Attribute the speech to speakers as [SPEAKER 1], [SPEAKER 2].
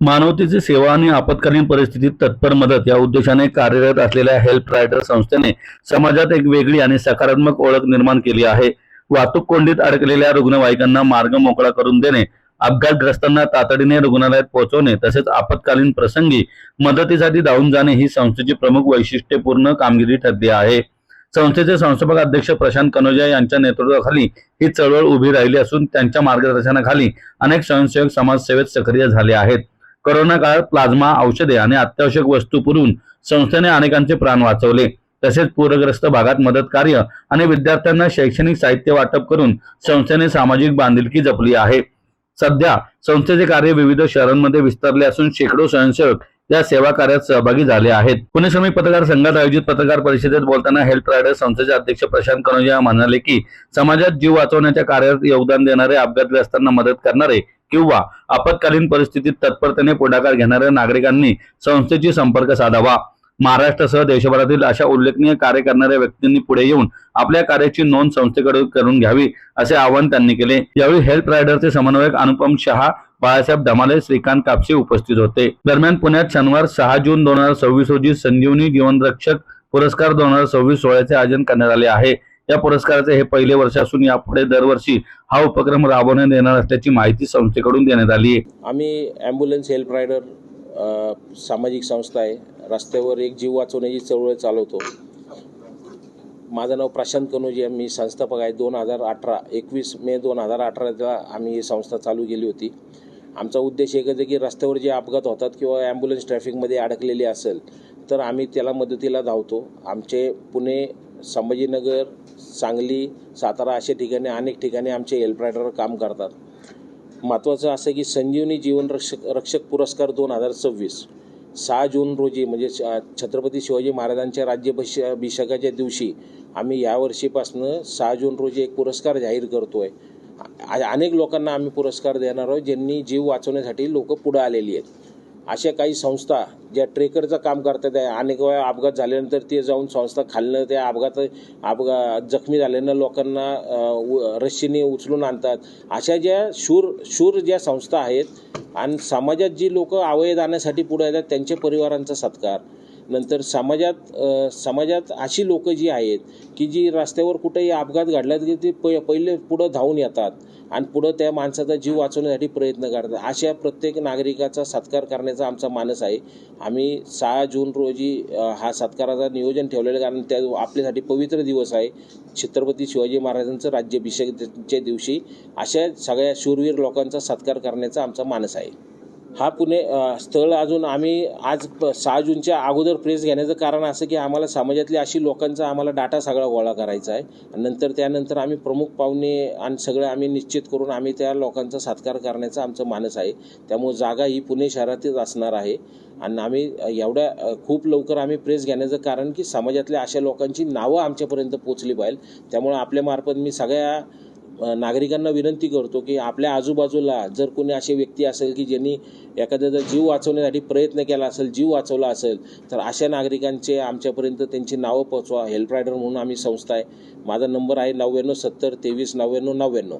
[SPEAKER 1] मानवतेची सेवा आणि आपत्कालीन परिस्थितीत तत्पर मदत या उद्देशाने कार्यरत असलेल्या हेल्प रायडर संस्थेने समाजात एक वेगळी आणि सकारात्मक ओळख निर्माण केली आहे. वाहतूक कोंडीत अडकलेल्या रुग्णवाहिकांना मार्ग मोकळा करून देणे, अपघातग्रस्तांना तातडीने रुग्णालयात पोहोचवणे तसेच आपत्कालीन प्रसंगी मदतीसाठी धावून जाणे ही संस्थेची प्रमुख वैशिष्ट्यपूर्ण कामगिरी ठरली आहे. संस्थेचे संस्थापक अध्यक्ष प्रशांत कनोजिया यांच्या नेतृत्वाखाली ही चळवळ उभी राहिली असून त्यांच्या मार्गदर्शनाखाली अनेक स्वयंसेवक समाजसेवेत सक्रिय झाले आहेत. कोरोना काळात प्लाझ्मा, औषधे आणि अत्यावश्यक वस्तू पुरवून संस्थेने अनेकांचे प्राण वाचवले. तसेच पूरग्रस्त भागात मदत कार्य आणि विद्यार्थ्यांना शैक्षणिक साहित्य वाटप करून संस्थेने सामाजिक बांधिलकी जपली आहे. सध्या संस्थेचे कार्य विविध शहरांमध्ये विस्तारले असून शेकडो स्वयंसेवक या सेवा कार्यात सहभागी झाले आहेत. पुणे श्रमिक पत्रकार संघात आयोजित पत्रकार परिषदेत बोलताना हेल्प रायडर संस्थेचे अध्यक्ष प्रशांत कनोजिया म्हणाले की समाजात जीव वाचवण्याच्या कार्यात योगदान देणारे, अपघातग्रस्तांना मदत करणारे किंवा आपत्कालीन परिस्थितीत तत्परतेने पुढाकार घेणाऱ्या नागरिकांनी संस्थेशी संपर्क साधावा. महाराष्ट्रासह देशभरातील अशा उल्लेखनीय कार्य करणाऱ्या व्यक्तींनी पुढे येऊन आपल्या कार्याची नोंद संस्थेकडे करून घ्यावी असे आवाहन त्यांनी केले. यावेळी हेल्प रायडरचे समन्वयक अनुपम शहा, बाळासाहेब धमाले, श्रीकांत कापसे उपस्थित होते. दरम्यान पुण्यात शनिवार 6 जून 2026 रोजी संजीवनी जीवनरक्षक पुरस्कार 2026 सोहळ्याचे आयोजन करण्यात आले आहे. या पुरस्काराचे हे पहिले वर्ष असून यापुढे दरवर्षी हा उपक्रम राबवण्यात येणार असल्याची माहिती संस्थेकडून देण्यात आली आहे.
[SPEAKER 2] आम्ही ॲम्ब्युलन्स हेल्प रायडर सामाजिक संस्था आहे. रस्त्यावर एक जीव वाचवण्याची चळवळ चालवतो. माझं नाव प्रशांत कनोजिया, मी संस्थापक आहे. 21 मे 2018ला आम्ही ही संस्था चालू केली होती. आमचा उद्देश एकच आहे की रस्त्यावर जे अपघात होतात किंवा ॲम्ब्युलन्स ट्रॅफिकमध्ये अडकलेली असेल तर आम्ही त्याला मदतीला धावतो. आमचे पुणे, संभाजीनगर, सांगली, सातारा अशा ठिकाणी अनेक ठिकाणी आमचे हेल्प रायडर काम करतात. महत्त्वाचं असं की संजीवनी जीवनरक्षक पुरस्कार 2026 6 जून रोजी म्हणजे छत्रपती शिवाजी महाराजांच्या राज्याभिषेकाच्या दिवशी आम्ही यावर्षीपासून 6 जून रोजी एक पुरस्कार जाहीर करतो आहे. अनेक लोकांना आम्ही पुरस्कार देणार आहोत ज्यांनी जीव वाचवण्यासाठी लोक पुढे आलेली आहेत. अशा काही संस्था ज्या ट्रेकरचं काम करतात आहे, अनेक वेळा अपघात झाल्यानंतर ते जाऊन संस्था खालनं त्या जखमी झालेल्या लोकांना रस्सीने उचलून आणतात. अशा ज्या शूर ज्या संस्था आहेत आणि समाजात जी लोक अवयदानासाठी पुढे येतात त्यांच्या परिवारांचा सत्कार. नंतर समाजात अशी लोक जी आहेत की जी रस्त्यावर कुठेही अपघात घडला की ते पहिले पुढं धावून येतात आणि पुढं त्या माणसाचा जीव वाचवण्यासाठी प्रयत्न करतात. अशा प्रत्येक नागरिकाचा सत्कार करण्याचा आमचा मानस आहे. आम्ही 6 जून रोजी हा सत्काराचा नियोजन ठेवलेलं, कारण त्या आपल्यासाठी पवित्र दिवस आहे. छत्रपती शिवाजी महाराजांचं राज्याभिषेकाच्या दिवशी अशा सगळ्या शूरवीर लोकांचा सत्कार करण्याचा आमचा मानस आहे. हा पुणे स्थळ अजून आम्ही आज 6 जूनच्या अगोदर प्रेस घेण्याचं कारण असं की आम्हाला समाजातली अशी लोकांचा आम्हाला डाटा सगळा गोळा करायचा आहे. त्यानंतर आम्ही प्रमुख पाहुणे आणि सगळं आम्ही निश्चित करून आम्ही त्या लोकांचा सत्कार करण्याचा आमचं मानस आहे. त्यामुळे जागा ही पुणे शहरातच असणार आहे आणि आम्ही खूप लवकर आम्ही प्रेस घेण्याचं कारण की समाजातल्या अशा लोकांची नावं आमच्यापर्यंत पोचली पाहिजे. त्यामुळे आपल्यामार्फत मी सगळ्या नागरिकांना विनंती करतो की आपल्या आजूबाजूला जर कोणी असे व्यक्ती असेल की ज्यांनी एखाद्याचा जीव वाचवण्यासाठी प्रयत्न केला असेल, जीव वाचवला असेल, तर अशा नागरिकांचे आमच्यापर्यंत त्यांची नावं पोचवा. हेल्प रायडर म्हणून आम्ही संस्था आहे. माझा नंबर आहे 99 70 23 99 99.